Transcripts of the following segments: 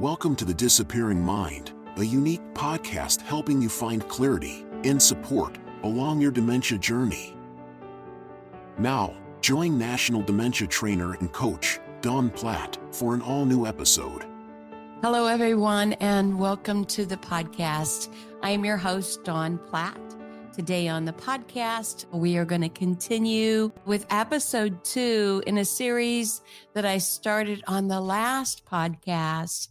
Welcome to The Disappearing Mind, a unique podcast helping you find clarity and support along your dementia journey. Now, join National Dementia Trainer and Coach Dawn Platt for an all-new episode. Hello, everyone, and welcome to the podcast. I am your host, Dawn Platt. Today on the podcast, we are going to continue with episode 2 in a series that I started on the last podcast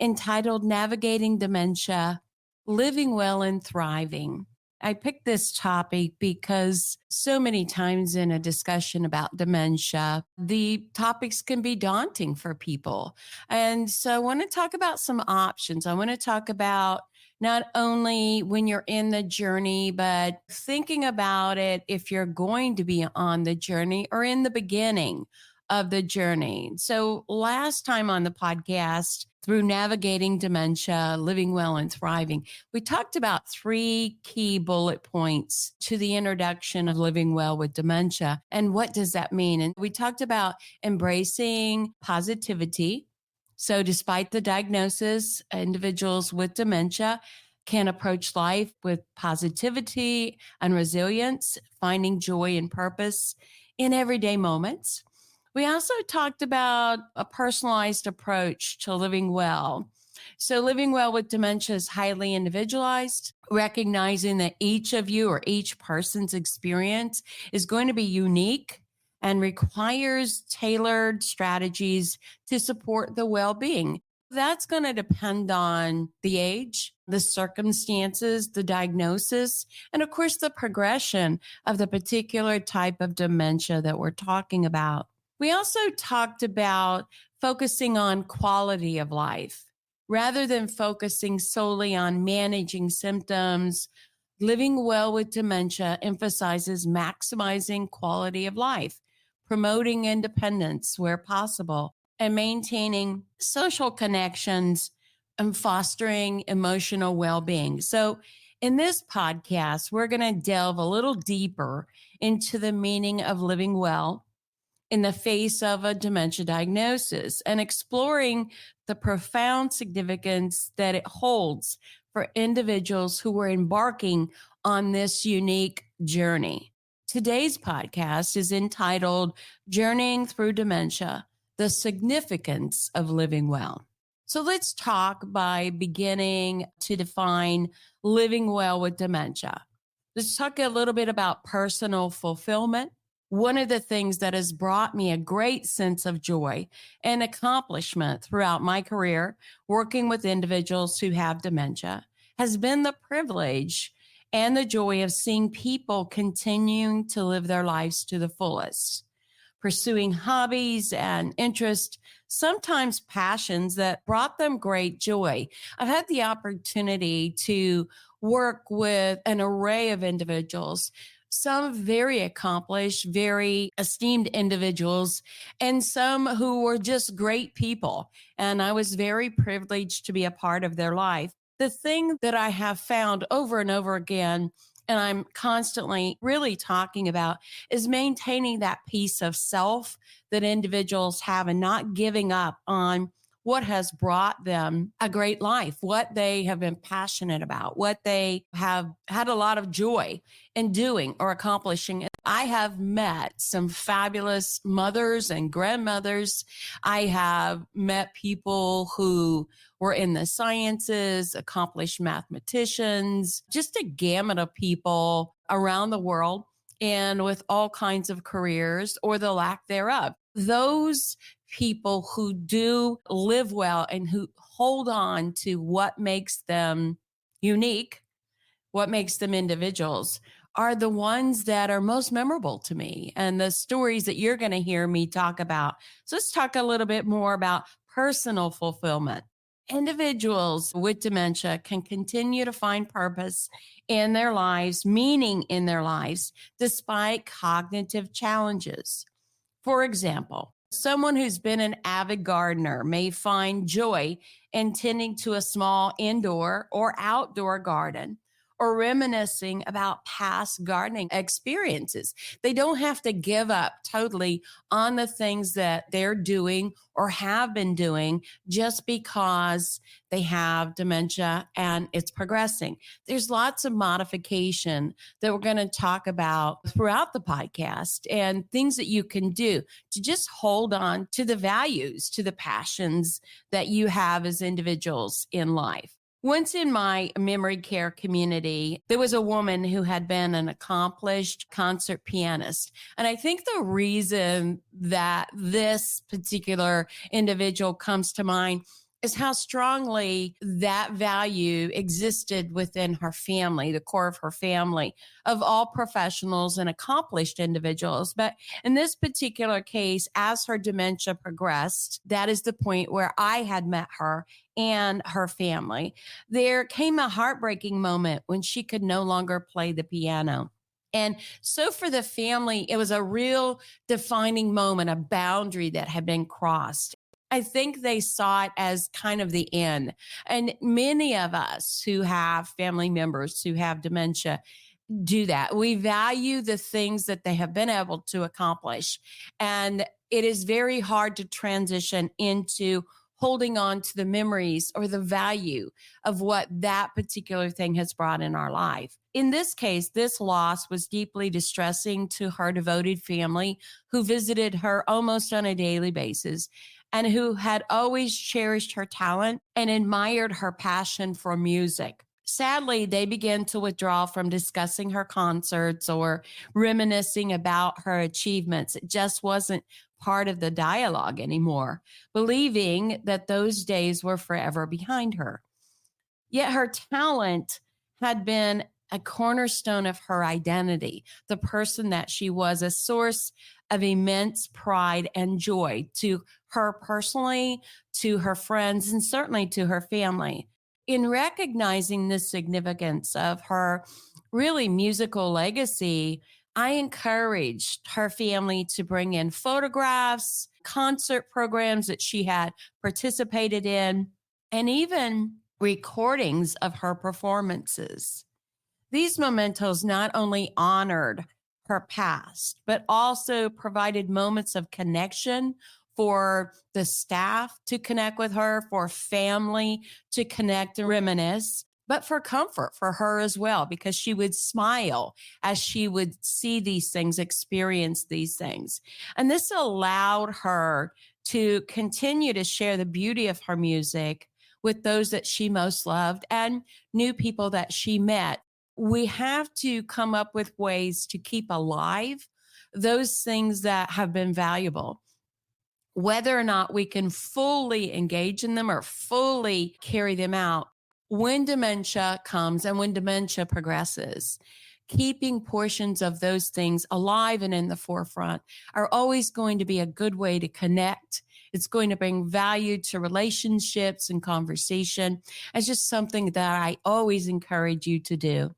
entitled Navigating Dementia, Living Well and Thriving. I picked this topic because so many times in a discussion about dementia, the topics can be daunting for people. And so I want to talk about some options. I want to talk about not only when you're in the journey, but thinking about it if you're going to be on the journey or in the beginning of the journey. So last time on the podcast, through Navigating Dementia, Living Well and Thriving, we talked about 3 key bullet points to the introduction of Living Well with Dementia. And what does that mean? And we talked about embracing positivity. So despite the diagnosis, individuals with dementia can approach life with positivity and resilience, finding joy and purpose in everyday moments. We also talked about a personalized approach to living well. So living well with dementia is highly individualized, recognizing that each of you or each person's experience is going to be unique and requires tailored strategies to support the well-being. That's going to depend on the age, the circumstances, the diagnosis, and of course, the progression of the particular type of dementia that we're talking about. We also talked about focusing on quality of life rather than focusing solely on managing symptoms. Living well with dementia emphasizes maximizing quality of life, promoting independence where possible, and maintaining social connections and fostering emotional well-being. So in this podcast, we're going to delve a little deeper into the meaning of living well in the face of a dementia diagnosis and exploring the profound significance that it holds for individuals who are embarking on this unique journey. Today's podcast is entitled Journeying Through Dementia, the Significance of Living Well. So let's talk by beginning to define living well with dementia. Let's talk a little bit about personal fulfillment. One of the things that has brought me a great sense of joy and accomplishment throughout my career working with individuals who have dementia has been the privilege and the joy of seeing people continuing to live their lives to the fullest, pursuing hobbies and interests, sometimes passions that brought them great joy. I've had the opportunity to work with an array of individuals, some very accomplished, very esteemed individuals, and some who were just great people. And I was very privileged to be a part of their life. The thing that I have found over and over again, and I'm constantly really talking about, is maintaining that piece of self that individuals have and not giving up on what has brought them a great life, what they have been passionate about, what they have had a lot of joy in doing or accomplishing. I have met some fabulous mothers and grandmothers. I have met people who were in the sciences, accomplished mathematicians, just a gamut of people around the world and with all kinds of careers or the lack thereof. Those people who do live well and who hold on to what makes them unique, what makes them individuals, are the ones that are most memorable to me and the stories that you're going to hear me talk about. So let's talk a little bit more about personal fulfillment. Individuals with dementia can continue to find purpose in their lives, meaning in their lives, despite cognitive challenges. For example, someone who's been an avid gardener may find joy in tending to a small indoor or outdoor garden, or reminiscing about past gardening experiences. They don't have to give up totally on the things that they're doing or have been doing just because they have dementia and it's progressing. There's lots of modification that we're going to talk about throughout the podcast and things that you can do to just hold on to the values, to the passions that you have as individuals in life. Once in my memory care community, there was a woman who had been an accomplished concert pianist. And I think the reason that this particular individual comes to mind is how strongly that value existed within her family, the core of her family, of all professionals and accomplished individuals. But in this particular case, as her dementia progressed, that is the point where I had met her and her family. There came a heartbreaking moment when she could no longer play the piano. And so for the family, it was a real defining moment, a boundary that had been crossed. I think they saw it as kind of the end. And many of us who have family members who have dementia do that. We value the things that they have been able to accomplish. And it is very hard to transition into holding on to the memories or the value of what that particular thing has brought in our life. In this case, this loss was deeply distressing to her devoted family who visited her almost on a daily basis and who had always cherished her talent and admired her passion for music. Sadly, they began to withdraw from discussing her concerts or reminiscing about her achievements. It just wasn't part of the dialogue anymore, believing that those days were forever behind her. Yet her talent had been a cornerstone of her identity, the person that she was, a source of immense pride and joy to her personally, to her friends, and certainly to her family. In recognizing the significance of her really musical legacy, I encouraged her family to bring in photographs, concert programs that she had participated in, and even recordings of her performances. These mementos not only honored her past, but also provided moments of connection for the staff to connect with her, for family to connect and reminisce, but for comfort for her as well, because she would smile as she would see these things, experience these things. And this allowed her to continue to share the beauty of her music with those that she most loved and new people that she met. We have to come up with ways to keep alive those things that have been valuable. Whether or not we can fully engage in them or fully carry them out, when dementia comes and when dementia progresses, keeping portions of those things alive and in the forefront are always going to be a good way to connect. It's going to bring value to relationships and conversation. It's just something that I always encourage you to do.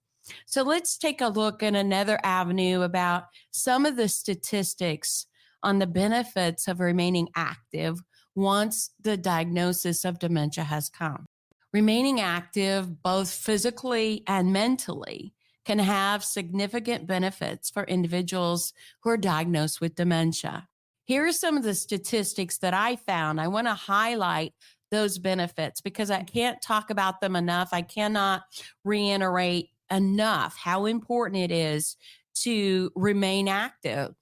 So let's take a look in another avenue about some of the statistics on the benefits of remaining active once the diagnosis of dementia has come. Remaining active, both physically and mentally, can have significant benefits for individuals who are diagnosed with dementia. Here are some of the statistics that I found. I want to highlight those benefits because I can't talk about them enough. I cannot reiterate enough how important it is to remain active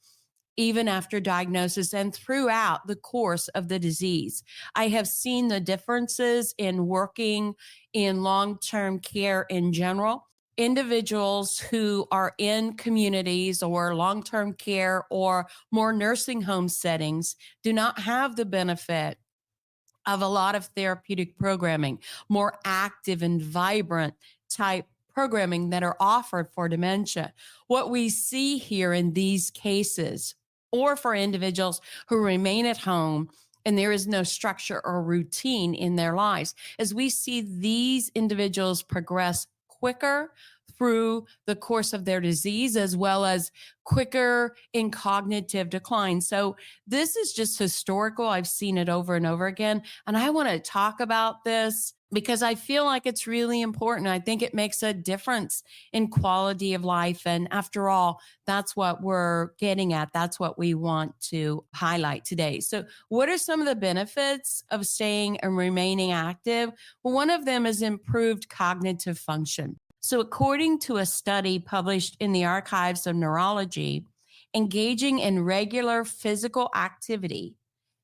even after diagnosis and throughout the course of the disease. I have seen the differences in working in long-term care in general. Individuals who are in communities or long-term care or more nursing home settings do not have the benefit of a lot of therapeutic programming, more active and vibrant type programming that are offered for dementia. What we see here in these cases, or for individuals who remain at home and there is no structure or routine in their lives, as we see these individuals progress quicker through the course of their disease, as well as quicker in cognitive decline. So this is just historical. I've seen it over and over again. And I want to talk about this because I feel like it's really important. I think it makes a difference in quality of life. And after all, that's what we're getting at. That's what we want to highlight today. So, what are some of the benefits of staying and remaining active? Well, one of them is improved cognitive function. So, according to a study published in the Archives of Neurology, engaging in regular physical activity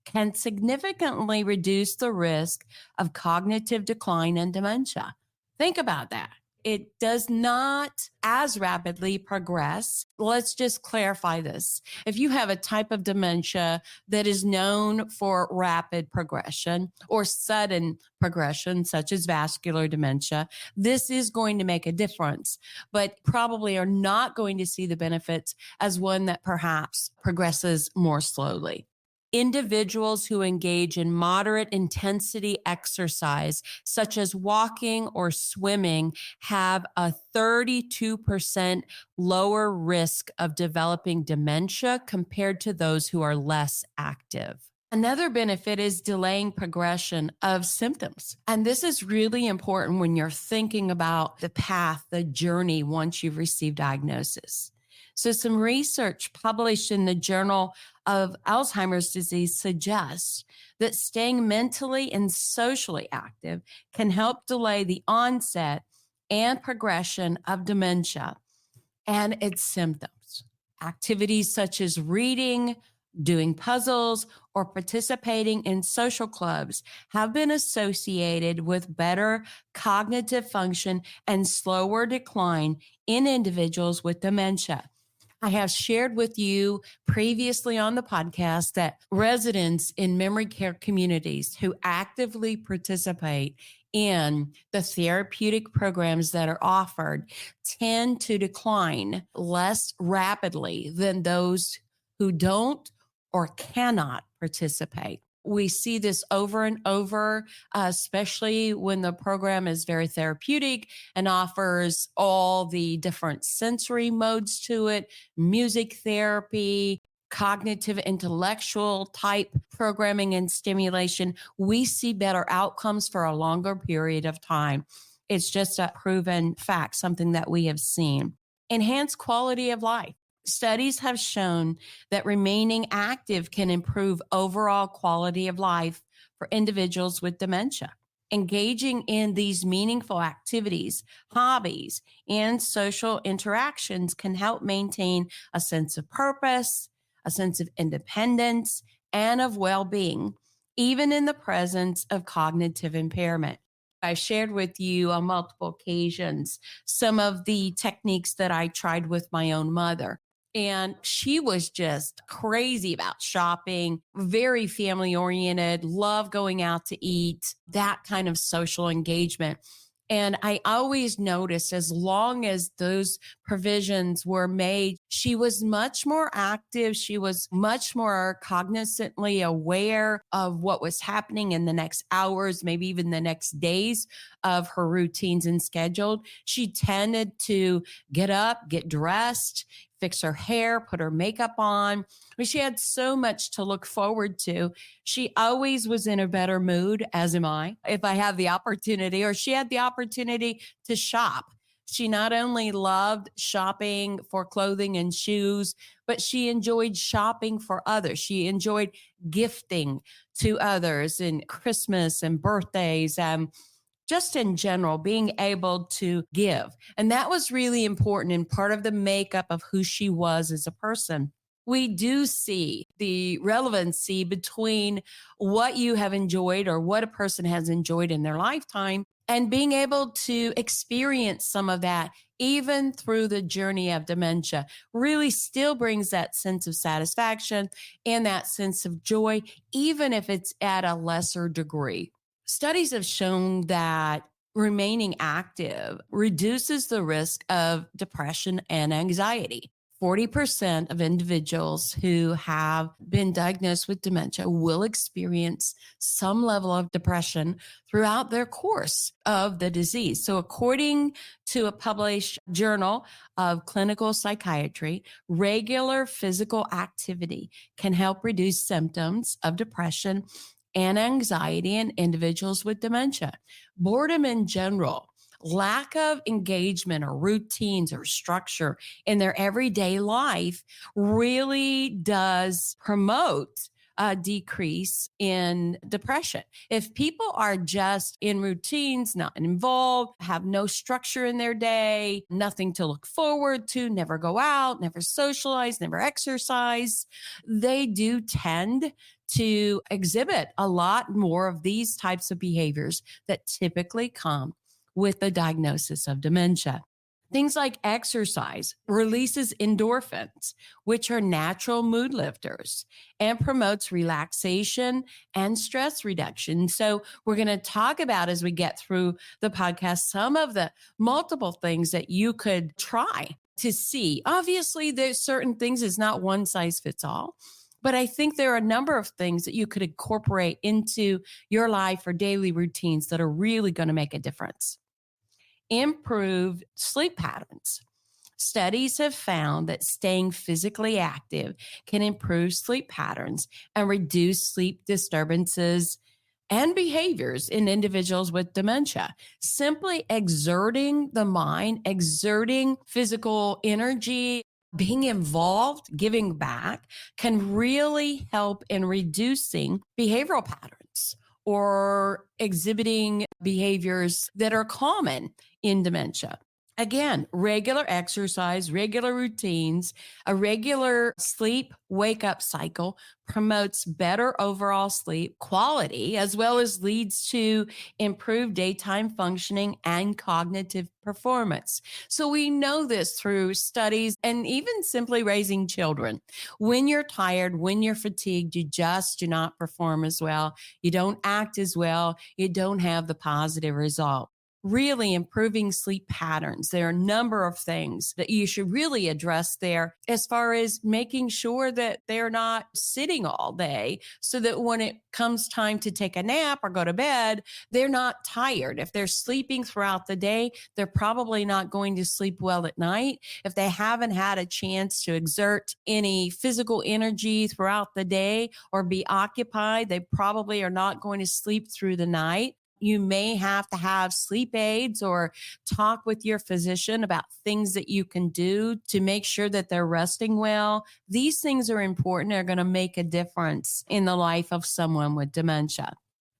can significantly reduce the risk of cognitive decline and dementia. Think about that. It does not as rapidly progress. Let's just clarify this. If you have a type of dementia that is known for rapid progression or sudden progression, such as vascular dementia, this is going to make a difference, but probably are not going to see the benefits as one that perhaps progresses more slowly. Individuals who engage in moderate intensity exercise, such as walking or swimming, have a 32% lower risk of developing dementia compared to those who are less active. Another benefit is delaying progression of symptoms. And this is really important when you're thinking about the path, the journey once you've received diagnosis. So, some research published in the Journal of Alzheimer's Disease suggests that staying mentally and socially active can help delay the onset and progression of dementia and its symptoms. Activities such as reading, doing puzzles, or participating in social clubs have been associated with better cognitive function and slower decline in individuals with dementia. I have shared with you previously on the podcast that residents in memory care communities who actively participate in the therapeutic programs that are offered tend to decline less rapidly than those who don't or cannot participate. We see this over and over, especially when the program is very therapeutic and offers all the different sensory modes to it, music therapy, cognitive intellectual type programming and stimulation. We see better outcomes for a longer period of time. It's just a proven fact, something that we have seen. Enhanced quality of life. Studies have shown that remaining active can improve overall quality of life for individuals with dementia. Engaging in these meaningful activities, hobbies, and social interactions can help maintain a sense of purpose, a sense of independence, and of well-being, even in the presence of cognitive impairment. I've shared with you on multiple occasions some of the techniques that I tried with my own mother. And she was just crazy about shopping, very family oriented, loved going out to eat, that kind of social engagement. And I always noticed as long as those provisions were made, she was much more active. She was much more cognizantly aware of what was happening in the next hours, maybe even the next days of her routines and scheduled. She tended to get up, get dressed, fix her hair, put her makeup on. I mean, she had so much to look forward to. She always was in a better mood, as am I, if I have the opportunity, or she had the opportunity to shop. She not only loved shopping for clothing and shoes, but she enjoyed shopping for others. She enjoyed gifting to others in Christmas and birthdays. Just in general, being able to give. And that was really important and part of the makeup of who she was as a person. We do see the relevancy between what you have enjoyed or what a person has enjoyed in their lifetime and being able to experience some of that even through the journey of dementia really still brings that sense of satisfaction and that sense of joy, even if it's at a lesser degree. Studies have shown that remaining active reduces the risk of depression and anxiety. 40% of individuals who have been diagnosed with dementia will experience some level of depression throughout their course of the disease. So according to a published journal of clinical psychiatry, regular physical activity can help reduce symptoms of depression and anxiety in individuals with dementia. Boredom in general, lack of engagement or routines or structure in their everyday life really does promote a decrease in depression. If people are just in routines, not involved, have no structure in their day, nothing to look forward to, never go out, never socialize, never exercise, they do tend to exhibit a lot more of these types of behaviors that typically come with the diagnosis of dementia. Things like exercise releases endorphins, which are natural mood lifters, and promotes relaxation and stress reduction. So, we're going to talk about as we get through the podcast some of the multiple things that you could try to see. Obviously, there's certain things, it's not one size fits all. But I think there are a number of things that you could incorporate into your life or daily routines that are really going to make a difference. Improved sleep patterns. Studies have found that staying physically active can improve sleep patterns and reduce sleep disturbances and behaviors in individuals with dementia. Simply exerting the mind, exerting physical energy, being involved, giving back can really help in reducing behavioral patterns or exhibiting behaviors that are common in dementia. Again, regular exercise, regular routines, a regular sleep wake up cycle promotes better overall sleep quality, as well as leads to improved daytime functioning and cognitive performance. So we know this through studies and even simply raising children. When you're tired, when you're fatigued, you just do not perform as well. You don't act as well. You don't have the positive result. Really improving sleep patterns. There are a number of things that you should really address there as far as making sure that they're not sitting all day so that when it comes time to take a nap or go to bed, they're not tired. If they're sleeping throughout the day, they're probably not going to sleep well at night. If they haven't had a chance to exert any physical energy throughout the day or be occupied, they probably are not going to sleep through the night. You may have to have sleep aids or talk with your physician about things that you can do to make sure that they're resting well. These things are important. They're going to make a difference in the life of someone with dementia.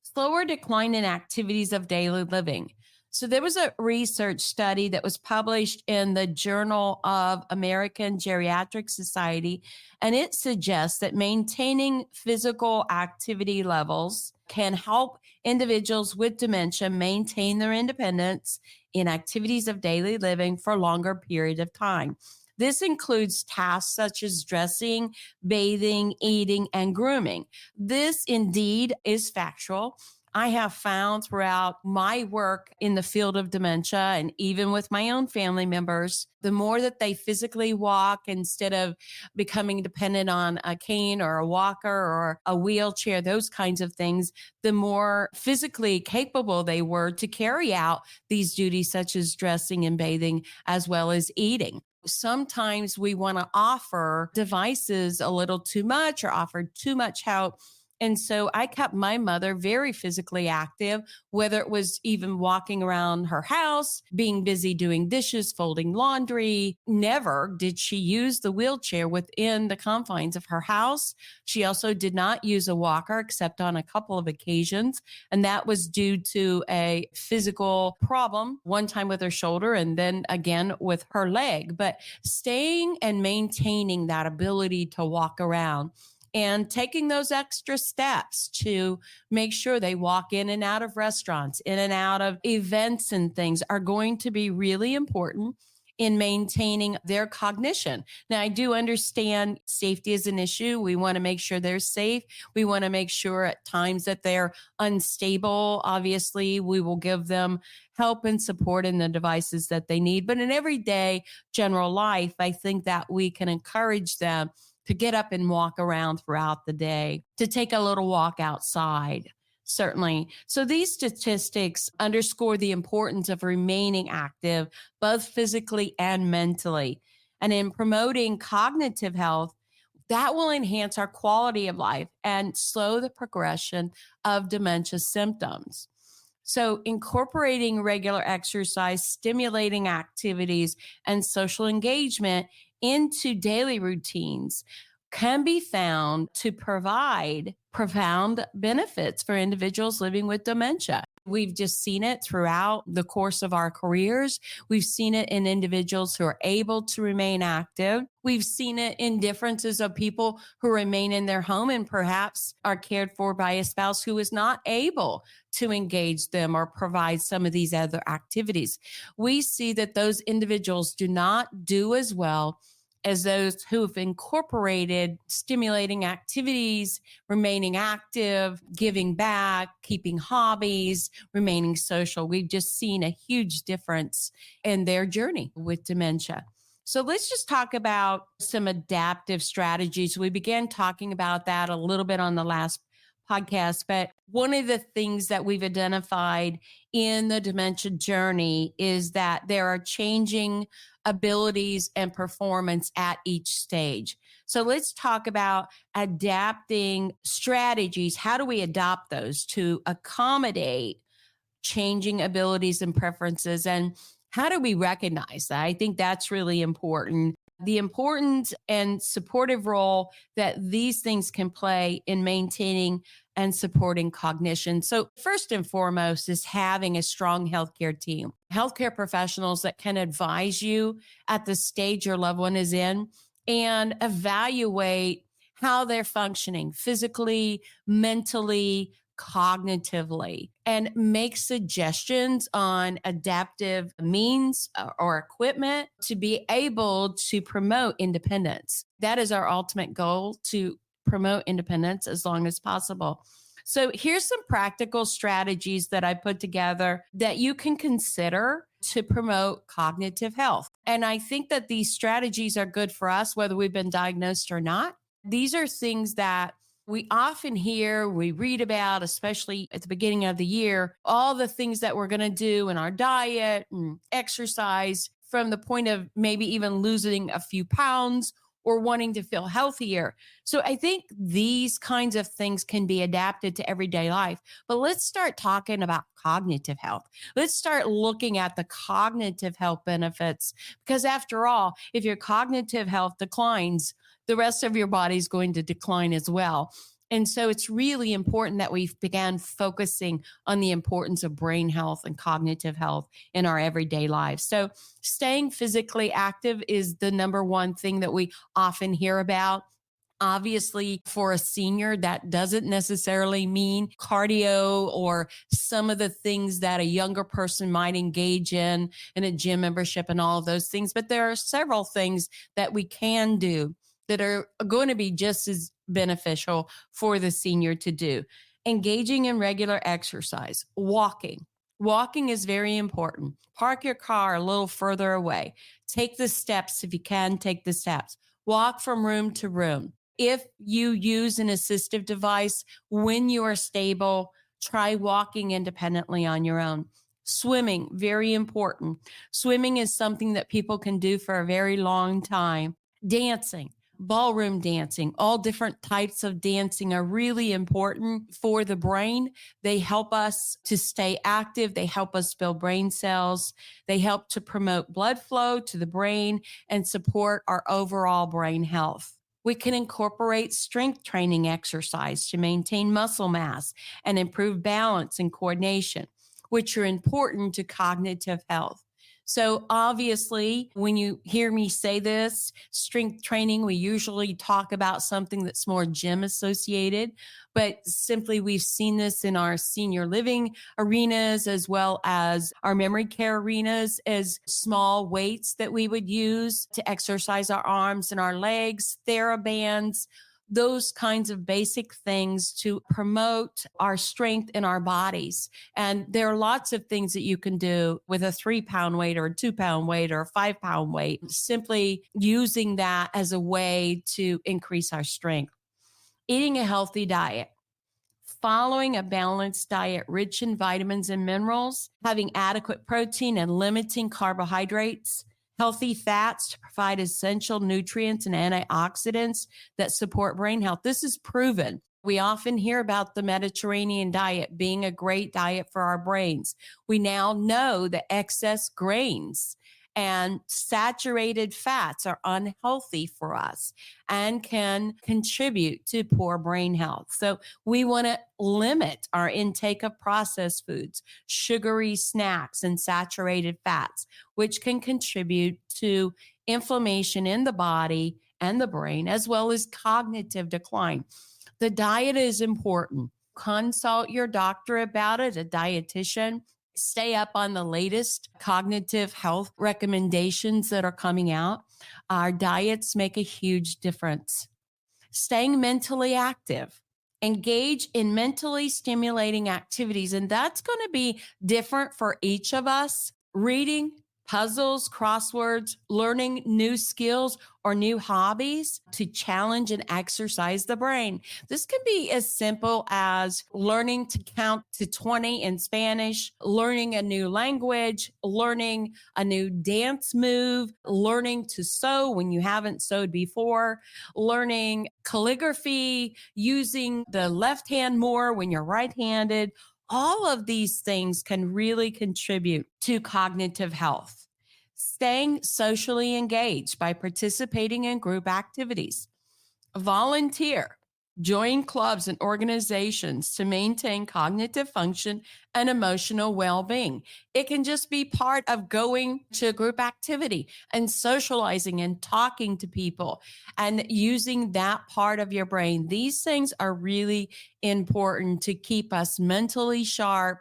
Slower decline in activities of daily living. So there was a research study that was published in the Journal of American Geriatric Society, and it suggests that maintaining physical activity levels can help individuals with dementia maintain their independence in activities of daily living for a longer period of time. This includes tasks such as dressing, bathing, eating, and grooming. This indeed is factual. I have found throughout my work in the field of dementia and even with my own family members, the more that they physically walk instead of becoming dependent on a cane or a walker or a wheelchair, those kinds of things, the more physically capable they were to carry out these duties such as dressing and bathing as well as eating. Sometimes we want to offer devices a little too much or offer too much help. And so I kept my mother very physically active, whether it was even walking around her house, being busy doing dishes, folding laundry. Never did she use the wheelchair within the confines of her house. She also did not use a walker except on a couple of occasions. And that was due to a physical problem, one time with her shoulder and then again with her leg. But staying and maintaining that ability to walk around and taking those extra steps to make sure they walk in and out of restaurants, in and out of events and things are going to be really important in maintaining their cognition. Now, I do understand safety is an issue. We want to make sure they're safe. We want to make sure at times that they're unstable. Obviously, we will give them help and support in the devices that they need. But in everyday general life, I think that we can encourage them to get up and walk around throughout the day, to take a little walk outside, certainly. So these statistics underscore the importance of remaining active, both physically and mentally. And in promoting cognitive health, that will enhance our quality of life and slow the progression of dementia symptoms. So, incorporating regular exercise, stimulating activities, and social engagement into daily routines can be found to provide profound benefits for individuals living with dementia. We've just seen it throughout the course of our careers. We've seen it in individuals who are able to remain active. We've seen it in differences of people who remain in their home and perhaps are cared for by a spouse who is not able to engage them or provide some of these other activities. We see that those individuals do not do as well as those who've incorporated stimulating activities, remaining active, giving back, keeping hobbies, remaining social. We've just seen a huge difference in their journey with dementia. So let's just talk about some adaptive strategies. We began talking about that a little bit on the last podcast, but one of the things that we've identified in the dementia journey is that there are changing abilities and performance at each stage. So let's talk about adapting strategies. How do we adopt those to accommodate changing abilities and preferences? And how do we recognize that? I think that's really important. The important and supportive role that these things can play in maintaining and supporting cognition. So, first and foremost, is having a strong healthcare team, healthcare professionals that can advise you at the stage your loved one is in and evaluate how they're functioning physically, mentally, cognitively, and make suggestions on adaptive means or equipment to be able to promote independence. That is our ultimate goal, to promote independence as long as possible. So here's some practical strategies that I put together that you can consider to promote cognitive health. And I think that these strategies are good for us, whether we've been diagnosed or not. These are things that we often hear, we read about, especially at the beginning of the year, all the things that we're going to do in our diet and exercise from the point of maybe even losing a few pounds or wanting to feel healthier. So I think these kinds of things can be adapted to everyday life. But let's start talking about cognitive health. Let's start looking at the cognitive health benefits, because after all, if your cognitive health declines, the rest of your body is going to decline as well. And so it's really important that we began focusing on the importance of brain health and cognitive health in our everyday lives. So staying physically active is the number one thing that we often hear about. Obviously, for a senior, that doesn't necessarily mean cardio or some of the things that a younger person might engage in a gym membership and all of those things. But there are several things that we can do that are going to be just as beneficial for the senior to do. Engaging in regular exercise, walking. Walking is very important. Park your car a little further away. Take the steps if you can take the steps. Walk from room to room. If you use an assistive device, when you are stable, try walking independently on your own. Swimming, very important. Swimming is something that people can do for a very long time. Dancing. Ballroom dancing, all different types of dancing are really important for the brain. They help us to stay active. They help us build brain cells. They help to promote blood flow to the brain and support our overall brain health. We can incorporate strength training exercise to maintain muscle mass and improve balance and coordination, which are important to cognitive health. So obviously, when you hear me say this, strength training, we usually talk about something that's more gym associated, but simply we've seen this in our senior living arenas as well as our memory care arenas as small weights that we would use to exercise our arms and our legs, TheraBands, those kinds of basic things to promote our strength in our bodies. And there are lots of things that you can do with a 3-pound weight or a 2-pound weight or a 5-pound weight, simply using that as a way to increase our strength. Eating a healthy diet. Following a balanced diet rich in vitamins and minerals, having adequate protein and limiting carbohydrates, Healthy fats to provide essential nutrients and antioxidants that support brain health. This is proven. We often hear about the Mediterranean diet being a great diet for our brains. We now know that excess grains and saturated fats are unhealthy for us and can contribute to poor brain health. So we want to limit our intake of processed foods, sugary snacks, and saturated fats, which can contribute to inflammation in the body and the brain, as well as cognitive decline. The diet is important. Consult your doctor about it, a dietitian. Stay up on the latest cognitive health recommendations that are coming out. Our diets make a huge difference. Staying mentally active. Engage in mentally stimulating activities, and that's going to be different for each of us. Reading, puzzles, crosswords, learning new skills or new hobbies to challenge and exercise the brain. This can be as simple as learning to count to 20 in Spanish, learning a new language, learning a new dance move, learning to sew when you haven't sewed before, learning calligraphy, using the left hand more when you're right-handed. All of these things can really contribute to cognitive health. Staying socially engaged by participating in group activities. Volunteer. Join clubs and organizations to maintain cognitive function and emotional well-being. It can just be part of going to a group activity and socializing and talking to people and using that part of your brain. These things are really important to keep us mentally sharp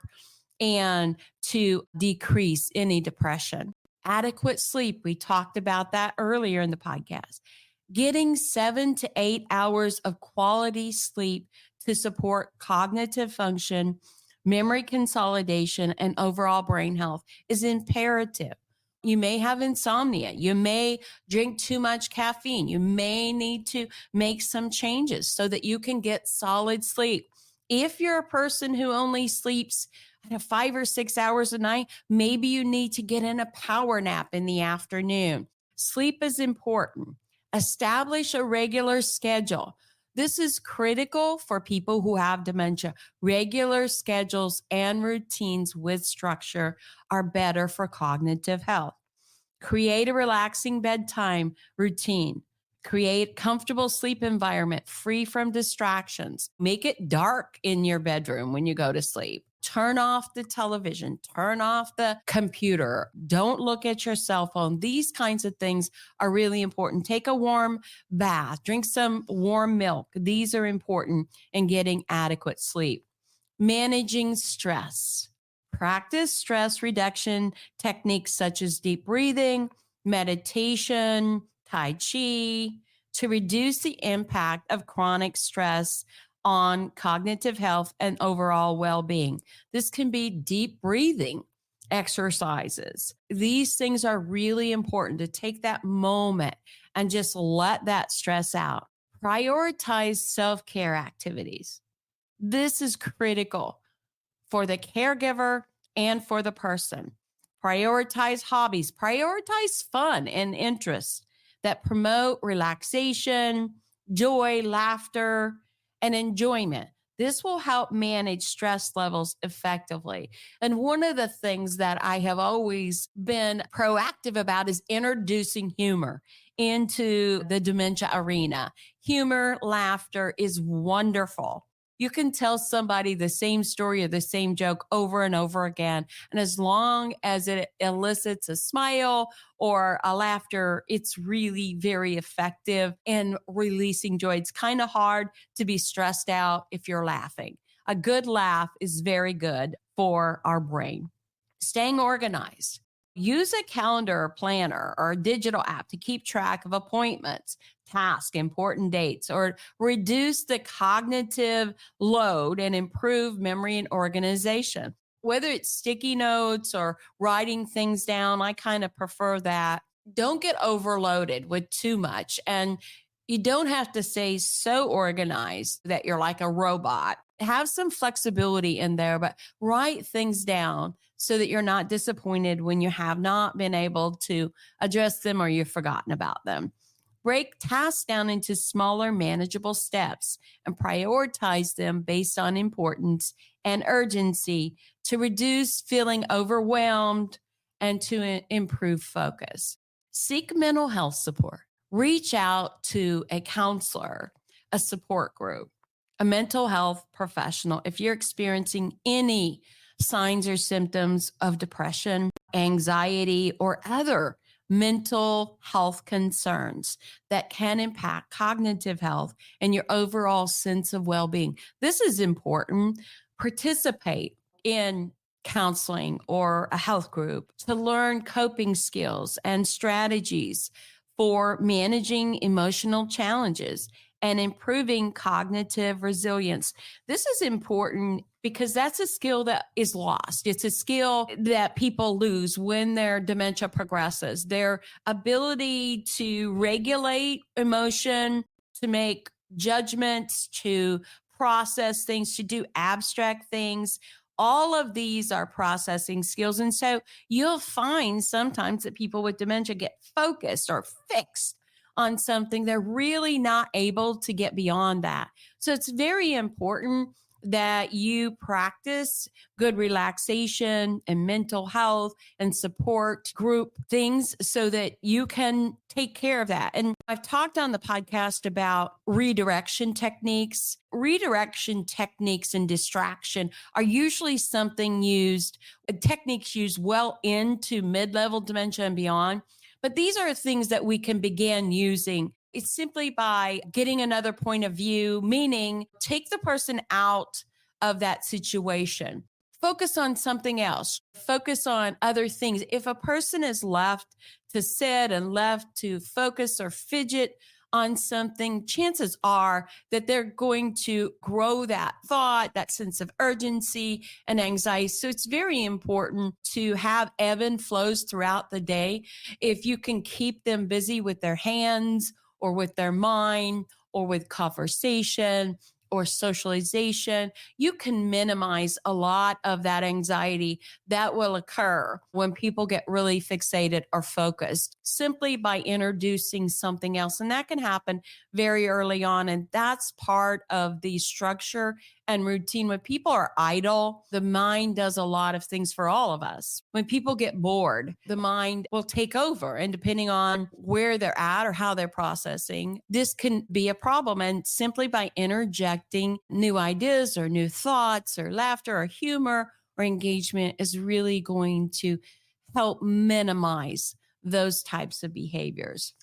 and to decrease any depression. Adequate sleep. We talked about that earlier in the podcast. Getting 7 to 8 hours of quality sleep to support cognitive function, memory consolidation, and overall brain health is imperative. You may have insomnia. You may drink too much caffeine. You may need to make some changes so that you can get solid sleep. If you're a person who only sleeps 5 or 6 hours a night, maybe you need to get in a power nap in the afternoon. Sleep is important. Establish a regular schedule. This is critical for people who have dementia. Regular schedules and routines with structure are better for cognitive health. Create a relaxing bedtime routine. Create a comfortable sleep environment free from distractions. Make it dark in your bedroom when you go to sleep. Turn off the television, turn off the computer. Don't look at your cell phone. These kinds of things are really important. Take a warm bath, drink some warm milk. These are important in getting adequate sleep. Managing stress. Practice stress reduction techniques such as deep breathing, meditation, Tai Chi to reduce the impact of chronic stress on cognitive health and overall well-being. This can be deep breathing exercises. These things are really important to take that moment and just let that stress out. Prioritize self-care activities. This is critical for the caregiver and for the person. Prioritize hobbies. Prioritize fun and interests that promote relaxation, joy, laughter, and enjoyment. This will help manage stress levels effectively. And one of the things that I have always been proactive about is introducing humor into the dementia arena. Humor, laughter is wonderful. You can tell somebody the same story or the same joke over and over again. And as long as it elicits a smile or a laughter, it's really very effective in releasing joy. It's kind of hard to be stressed out if you're laughing. A good laugh is very good for our brain. Staying organized. Use a calendar or planner or a digital app to keep track of appointments, tasks, important dates, or reduce the cognitive load and improve memory and organization. Whether it's sticky notes or writing things down, I kind of prefer that. Don't get overloaded with too much. And you don't have to stay so organized that you're like a robot. have some flexibility in there, but write things down so that you're not disappointed when you have not been able to address them or you've forgotten about them. Break tasks down into smaller, manageable steps and prioritize them based on importance and urgency to reduce feeling overwhelmed and to improve focus. Seek mental health support. Reach out to a counselor, a support group, a mental health professional. If you're experiencing any signs or symptoms of depression, anxiety, or other mental health concerns that can impact cognitive health and your overall sense of well-being. This is important. Participate in counseling or a health group to learn coping skills and strategies for managing emotional challenges and improving cognitive resilience. This is important because that's a skill that is lost. It's a skill that people lose when their dementia progresses. Their ability to regulate emotion, to make judgments, to process things, to do abstract things. All of these are processing skills. And so you'll find sometimes that people with dementia get focused or fixed on something. They're really not able to get beyond that. So it's very important that you practice good relaxation and mental health and support group things so that you can take care of that. And I've talked on the podcast about redirection techniques. Redirection techniques and distraction are usually techniques used well into mid-level dementia and beyond. But these are things that we can begin using. It's simply by getting another point of view, meaning take the person out of that situation. Focus on something else. Focus on other things. If a person is left to sit and left to focus or fidget on something, chances are that they're going to grow that thought, that sense of urgency and anxiety. So it's very important to have ebb and flows throughout the day. If you can keep them busy with their hands or with their mind or with conversation or socialization, you can minimize a lot of that anxiety that will occur when people get really fixated or focused simply by introducing something else. And that can happen very early on. And that's part of the structure and routine. When people are idle, the mind does a lot of things for all of us. When people get bored, the mind will take over. And depending on where they're at or how they're processing, this can be a problem. And simply by interjecting new ideas or new thoughts or laughter or humor or engagement is really going to help minimize those types of behaviors.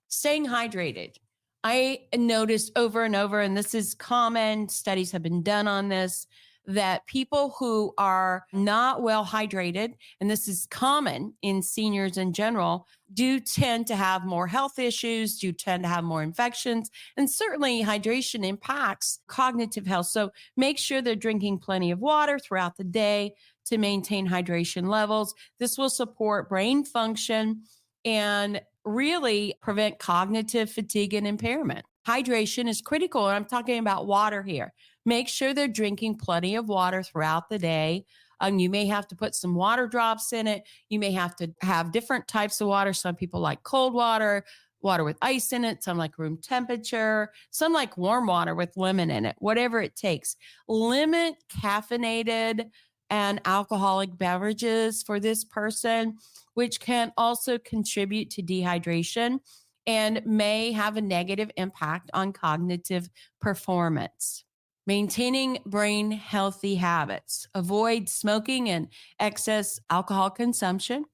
Staying hydrated. I noticed over and over, and this is common, studies have been done on this, that people who are not well hydrated, and this is common in seniors in general, do tend to have more health issues, do tend to have more infections, and certainly hydration impacts cognitive health. So make sure they're drinking plenty of water throughout the day to maintain hydration levels. This will support brain function and really prevent cognitive fatigue and impairment. Hydration is critical, and I'm talking about water here. Make sure they're drinking plenty of water throughout the day. You may have to put some water drops in it. You may have to have different types of water. Some people like cold water, water with ice in it. Some like room temperature. Some like warm water with lemon in it, whatever it takes. Limit caffeinated and alcoholic beverages for this person, which can also contribute to dehydration and may have a negative impact on cognitive performance. Maintaining brain healthy habits. Avoid smoking and excess alcohol consumption.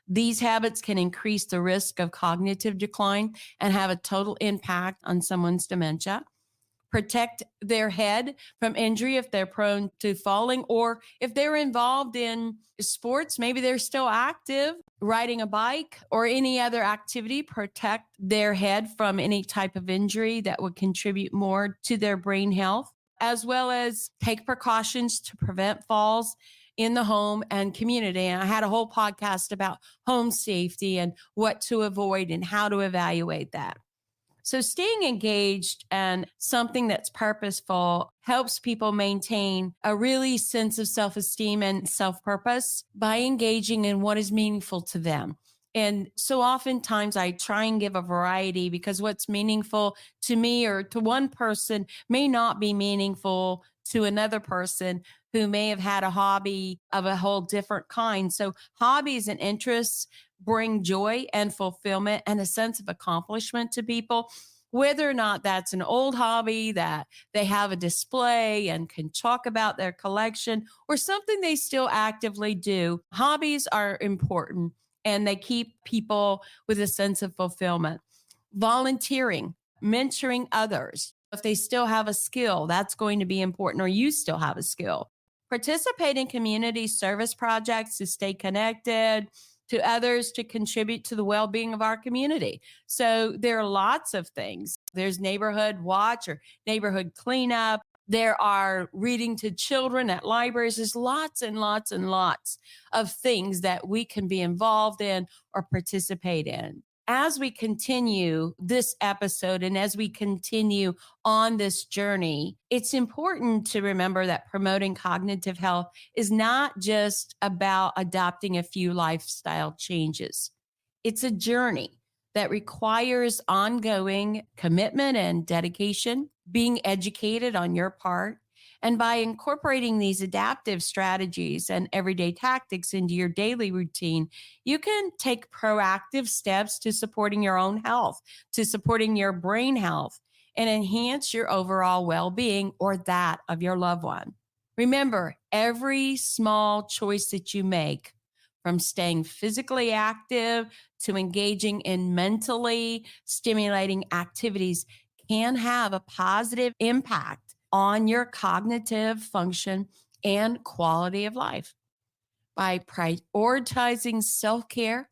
These habits can increase the risk of cognitive decline and have a total impact on someone's dementia. Protect their head from injury if they're prone to falling, or if they're involved in sports, maybe they're still active, riding a bike or any other activity, protect their head from any type of injury that would contribute more to their brain health, as well as take precautions to prevent falls in the home and community. And I had a whole podcast about home safety and what to avoid and how to evaluate that. So staying engaged and something that's purposeful helps people maintain a really sense of self-esteem and self-purpose by engaging in what is meaningful to them. And so oftentimes I try and give a variety because what's meaningful to me or to one person may not be meaningful to another person who may have had a hobby of a whole different kind. So hobbies and interests bring joy and fulfillment and a sense of accomplishment to people, whether or not that's an old hobby that they have a display and can talk about their collection or something they still actively do. Hobbies are important and they keep people with a sense of fulfillment. Volunteering, mentoring others. If they still have a skill, that's going to be important, or you still have a skill. Participate in community service projects to stay connected to others, to contribute to the well-being of our community. So there are lots of things. There's neighborhood watch or neighborhood cleanup. There are reading to children at libraries. There's lots and lots and lots of things that we can be involved in or participate in. As we continue this episode and as we continue on this journey, it's important to remember that promoting cognitive health is not just about adopting a few lifestyle changes. It's a journey that requires ongoing commitment and dedication, being educated on your part. And by incorporating these adaptive strategies and everyday tactics into your daily routine, you can take proactive steps to supporting your own health, to supporting your brain health, and enhance your overall well-being or that of your loved one. Remember, every small choice that you make, from staying physically active to engaging in mentally stimulating activities, can have a positive impact on your cognitive function and quality of life. By prioritizing self-care,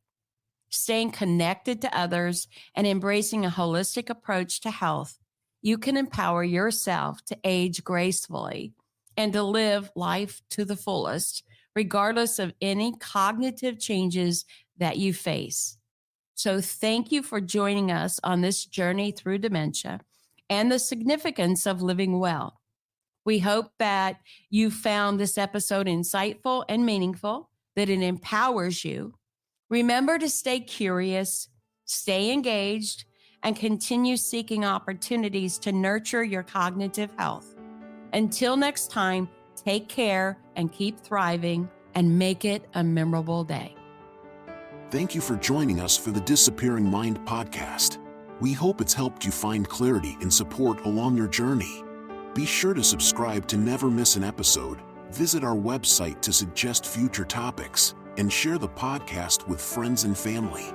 staying connected to others, and embracing a holistic approach to health, you can empower yourself to age gracefully and to live life to the fullest, regardless of any cognitive changes that you face. So thank you for joining us on this journey through dementia and the significance of living well. We hope that you found this episode insightful and meaningful, that it empowers you. Remember to stay curious, stay engaged, and continue seeking opportunities to nurture your cognitive health. Until next time, take care and keep thriving, and make it a memorable day. Thank you for joining us for the Disappearing Mind podcast. We hope it's helped you find clarity and support along your journey. Be sure to subscribe to never miss an episode, visit our website to suggest future topics, and share the podcast with friends and family.